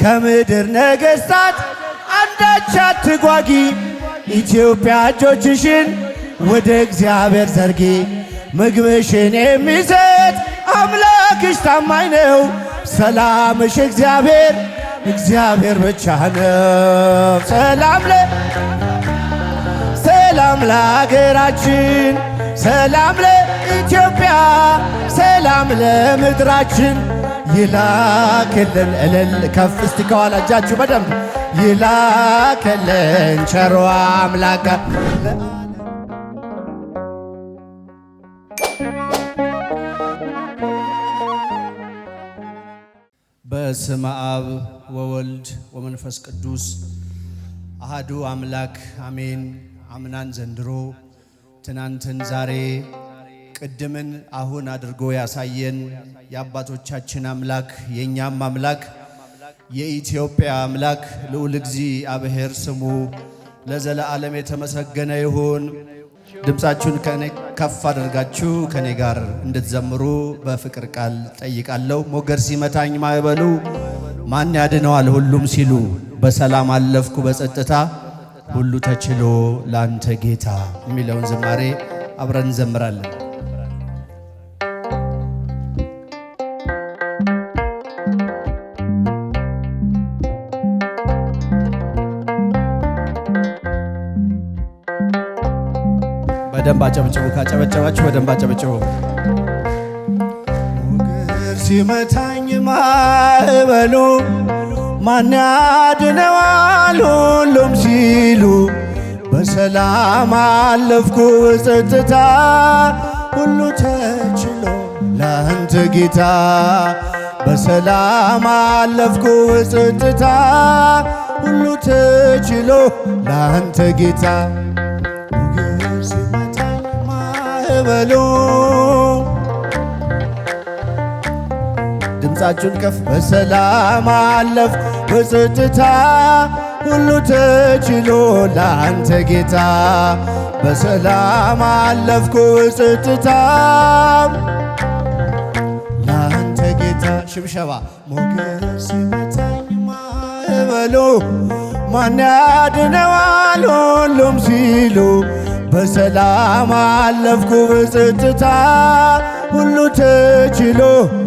ከምድር ነገሥታት አንዳች አትጓጊ። ኢትዮጵያ እጆችሽን ወደ እግዚአብሔር ዘርጊ። ምግብሽን የሚሰጥ አምላክሽ ታማኝ ነው። ሰላምሽ እግዚአብሔር ብቻ ነው። ሰላም ለአገራችን፣ ሰላም ለኢትዮጵያ፣ ሰላም ለምድራችን ይላክልን። እልል ከፍ እስቲ ከኋላ እጃችሁ በደንብ ይላክልን ቸሮ አምላክ። በስመ አብ ወወልድ ወመንፈስ ቅዱስ አሃዱ አምላክ አሜን። አምናን ዘንድሮ ትናንትን ዛሬ ቅድምን አሁን አድርጎ ያሳየን የአባቶቻችን አምላክ የኛም አምላክ የኢትዮጵያ አምላክ ልዑል እግዚአብሔር ስሙ ለዘለዓለም የተመሰገነ ይሁን። ድምፃችሁን ከፍ አድርጋችሁ ከኔ ጋር እንድትዘምሩ በፍቅር ቃል ጠይቃለሁ። ሞገድ ሲመታኝ ማዕበሉ ማን ያድነዋል ሁሉም ሲሉ፣ በሰላም አለፍኩ በጸጥታ ሁሉ ተችሎ ላንተ ጌታ የሚለውን ዝማሬ አብረን እንዘምራለን። በደንብ አጨብጭቡ። ካጨበጨባችሁ በደንብ አጨብጭቡ። ሞገድ ሲመታኝ ማዕበሉ ማን ያድነዋል ሁሉም ሲሉ፣ በሰላም አለፍኩ ጸጥታ ሁሉ ተችሎ ላንተ ጌታ። በሰላም አለፍኩ ጸጥታ ሁሉ ተችሎ ላንተ ጌታ። ሞገድ ሲመታኝ ማዕበሉ ድምፃችሁን ከፍ በሰላም አለፍኩ በጸጥታ ሁሉ ተችሎ ላንተ ጌታ። በሰላም አለፍኩ በጸጥታ ላንተ ጌታ። ሽብሸባ ሞገድ ሲመታኝ ማዕበሉ ማን ያድነዋል ሁሉም ሲሉ፣ በሰላም አለፍኩ በጸጥታ ሁሉ ተችሎ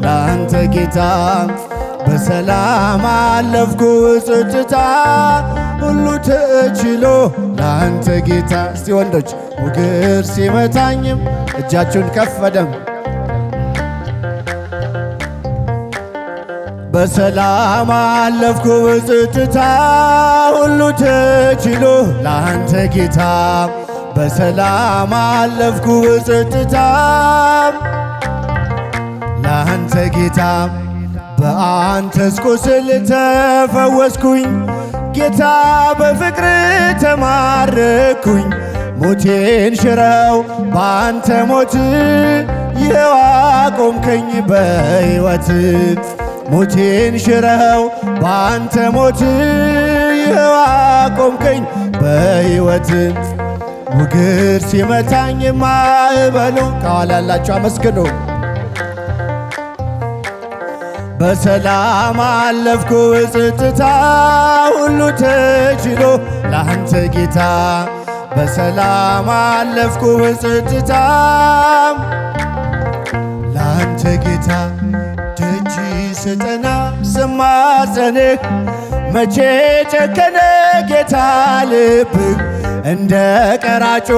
ላንተ ጌታ። በሰላም አለፍኩ በጸጥታ ሁሉ ተችሎ ላንተ ጌታ። እስቲ ወንዶች ሞገድ ሲመታኝም እጃችሁን ከፍ በደም በሰላም አለፍኩ በጸጥታ ሁሉ ተችሎ ላንተ ጌታ። በሰላም አለፍኩ በጸጥታ ላንተ ጌታ። በአንተስ ቁስል ተፈወስኩኝ ጌታ፣ በፍቅር ተማረኩኝ። ሞቴን ሽረው በአንተ ሞት ይኸው አቆምከኝ በሕይወት። ሞቴን ሽረው በአንተ ሞት ይኸው አቆምከኝ በሕይወት። ሞገድ ሲመታኝ ማዕበሉ ከኋላ ያላችሁ አመስግኑ። በሰላም አለፍኩ በጸጥታ ሁሉ ተችሎ ላንተ ጌታ። በሰላም አለፍኩ በጸጥታ ላንተ ጌታ። ደጅ ስጠና ስማጸንህ መቼ ጨከነ ጌታ ልብህ። እንደ ቀራጮ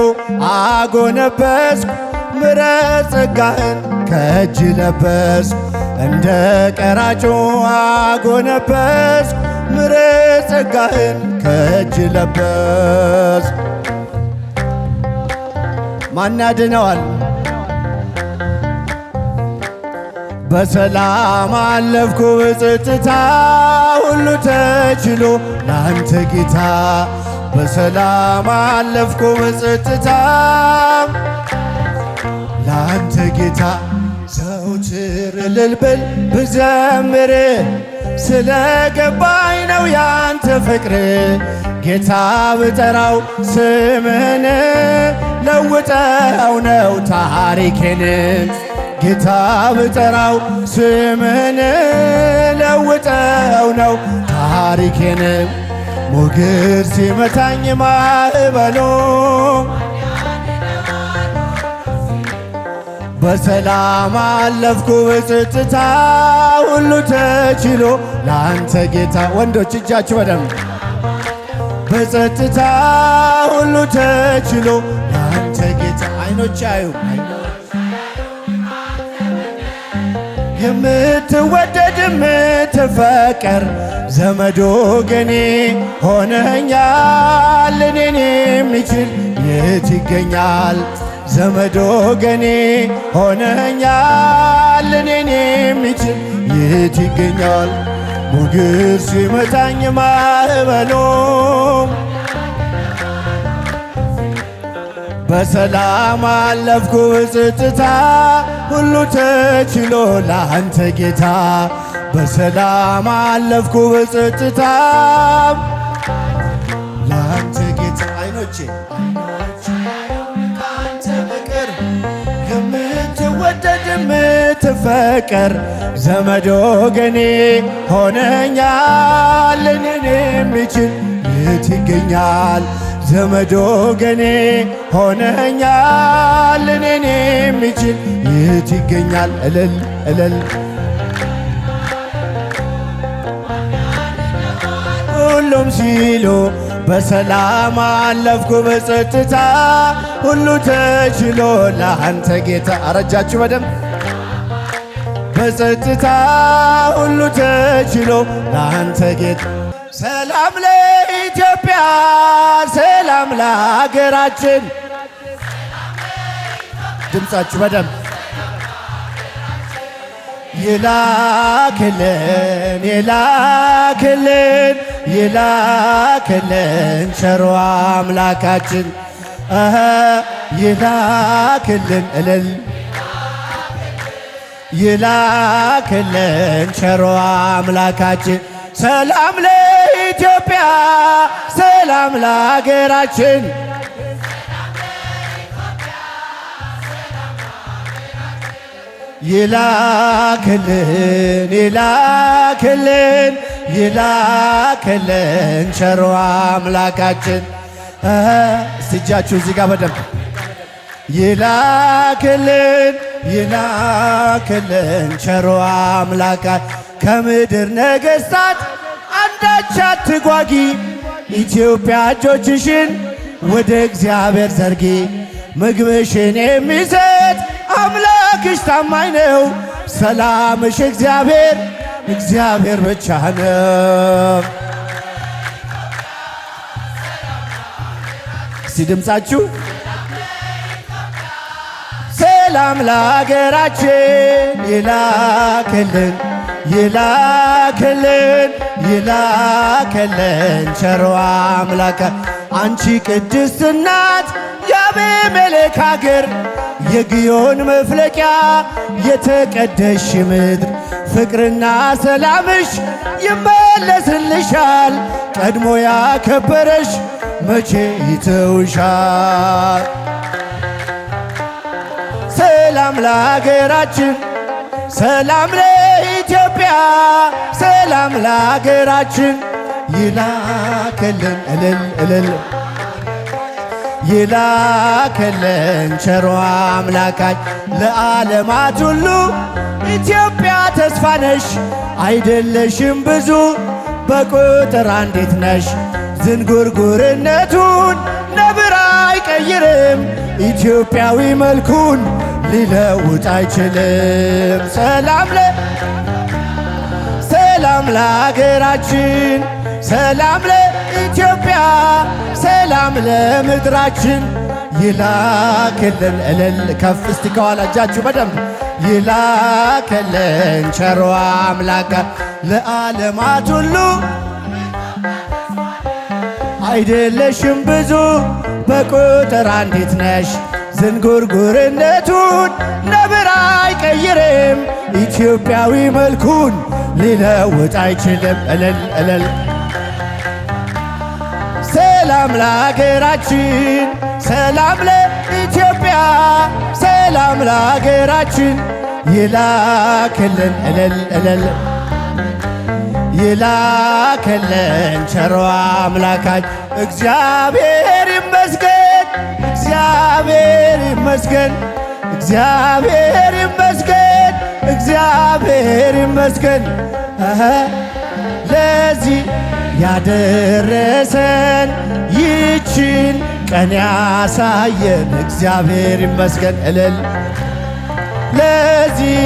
አጎነበስኩ ምሕረት ጸጋህን ከእጅ ለበስኩ። እንደ ቀራጮ አጎነበስኩ ምሕረት ጸጋህን ከእጅ ለበስኩ። ማን ያድነዋል? በሰላም አለፍኩ በጸጥታ ሁሉ ተችሎ ላንተ ጌታ። በሰላም አለፍኩ በጸጥታ ላንተ ጌታ። ዘውትር እልል ብል ብዘምር ስለገባኝ ነው ያንተ ፍቅር። ጌታ ብጠራው ስምህን ለውጠው ነው ታሪኬን። ጌታ ብጠራው ስምህን ለውጠው ነው ታሪኬን ሞገድ ሲመታኝ ማዕበሉ በሰላም አለፍኩ በጸጥታ ሁሉ ተችሎ ላንተ ጌታ። ወንዶች እጃችሁ በደንብ በጸጥታ ሁሉ ተችሎ ላንተ ጌታ። አይኖች አዩ የምትወደድ የምትፈቀር ዘመድ ወገኔ ሆነኛል። እኔን የሚችል የት ይገኛል? ዘመድ ወገኔ ሆነኛል። እኔን የሚችል የት ይገኛል? ሞገድ ሲመታኝ ማዕበሉ በሰላም አለፍኩ በጸጥታ ሁሉ ተችሎ ላንተ ጌታ። በሰላም አለፍኩ በጸጥታ ላንተ ጌታ። አይኖቼ ካንተ በቀር የምትወደድ የምትፈቀር ዘመድ ወገኔ ሆነኛል። እኔን የሚችል የት ይገኛል? ዘመድ ወገኔ ሆነኛል። እኔን የሚችል የት ይገኛል? እልል እልል ሁሉም ሲሉ በሰላም አለፍኩ በጸጥታ ሁሉ ተችሎ ላንተ ጌታ። አረጃችሁ በደንብ በጸጥታ ሁሉ ተችሎ ላንተ ጌታ። ሰላም ለኢትዮጵያ ሰላም ለሀገራችን። ድምፃችሁ በደንብ ይላክልን ይላክልን ይላክልን ቸሮ አምላካችን ይላክልን እልል ይላክልን ቸሮ አምላካችን። ሰላም ለኢትዮጵያ ሰላም ለሀገራችን። ይላክልን ይላክልን ይላክልን ቸሮ አምላካችን። እስቲጃችሁ እዚህ ጋር በደንብ ይላክልን ይላክልን ቸሮ አምላካችን። ከምድር ነገሥታት አንዳች አትጓጊ፣ ኢትዮጵያ እጆችሽን ወደ እግዚአብሔር ዘርጊ። ምግብሽን የሚሰጥ አምላክሽ ታማኝ ነው፣ ሰላምሽ እግዚአብሔር እግዚአብሔር ብቻ ነው። እስቲ ድምፃችሁ ሰላም ለሀገራችን ይላክልን ይላክልን ይላክልን ቸሮ አምላክ። አንቺ ቅድስት እናት የአቤሜሌክ አገር የግዮን መፍለቂያ የተቀደስሽ ምድር ፍቅርና ሰላምሽ ይመለስልሻል። ቀድሞ ያከበረሽ መቼ ይተውሻል? ሰላም ለሀገራችን ሰላም ለኢትዮጵያ ሰላም ለሀገራችን። ይላክልን እልል እልል ይላክልን ቸሮ አምላካችን። ለዓለማት ሁሉ ኢትዮጵያ ተስፋ ነሽ፣ አይደለሽም ብዙ በቁጥር አንዲት ነሽ። ዝንጉርጉርነቱን ነብር አይቀይርም፣ ኢትዮጵያዊ መልኩን ሊለውጥ አይችልም። ሰላም ለሀገራችን ሰላም ለኢትዮጵያ ሰላም ለምድራችን። ይላክልን እልል ከፍ እስቲ ከኋላ እጃችሁ በደንብ ይላክልን ቸሮ አምላክ። ለዓለማት ሁሉ አይደለሽም ብዙ በቁጥር አንዲት ነሽ። ዝንጉርጉርነቱን ነብር አይቀይርም፣ ኢትዮጵያዊ መልኩን ሊለውጥ አይችልም። እልል እልል ሰላም ለሀገራችን ሰላም ለኢትዮጵያ ሰላም ለሀገራችን። ይላክልን እልል እልል ይላከለን ቸሮ አምላካች እግዚአብሔር ይመስገን፣ እግዚአብሔር ይመስገን፣ እግዚአብሔር ይመስገን፣ እግዚአብሔር ይመስገን። ለዚህ ያደረሰን ይችን ቀን ያሳየን እግዚአብሔር ይመስገን። እልል ለዚህ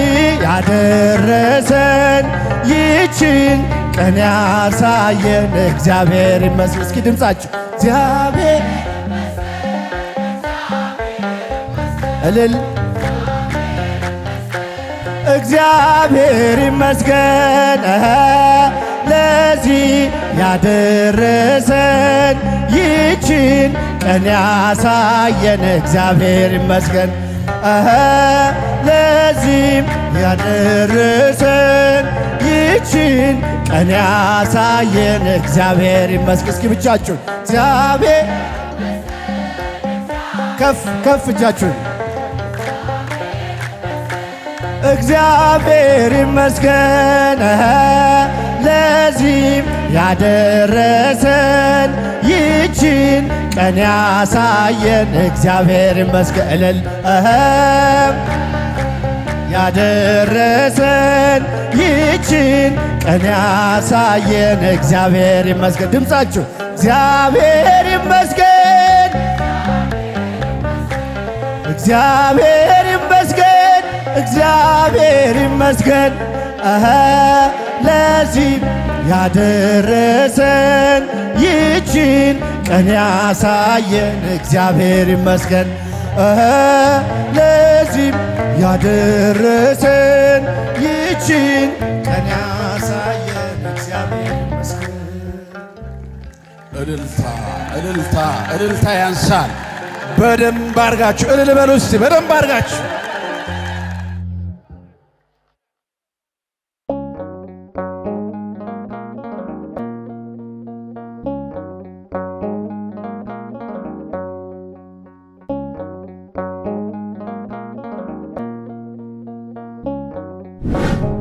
ያደረሰን ይችን ቀን ያሳየን እግዚአብሔር ይመስገን። እስኪ ድምፃችሁ እግዚአብሔር እልል እግዚአብሔር ይመስገን። ለዚህ ያደረሰን ይችን ቀን ያሳየን እግዚአብሔር ይመስገን። ለዚህም ያደረሰን ይችን ቀን ያሳየን እግዚአብሔር ይመስገን። እስኪ ብቻችሁን እግዚአብሔር ከፍ ከፍ እጃችሁን እግዚአብሔር ይመስገን። ለዚህም ያደረሰን ይችን ቀን ያሳየን እግዚአብሔር ይመስገን። እልል ያደረሰን ይችን ቀን ያሳየን እግዚአብሔር ይመስገን። ድምፃችሁ እግዚአብሔር ይመስገን፣ እግዚአብሔር ይመስገን፣ እግዚአብሔር ይመስገን። ለዚህ ያደረሰን ይችን ቀን ያሳየን እግዚአብሔር ይመስገን። ለዚህም ያደረሰን ይችን ቀን ያሳየን እግዚአብሔር ይመስገን። እልልታ እልልታ እልልታ ያንሳል። በደንብ አርጋችሁ እልል በሉ እስቲ በደንብ አርጋችሁ። you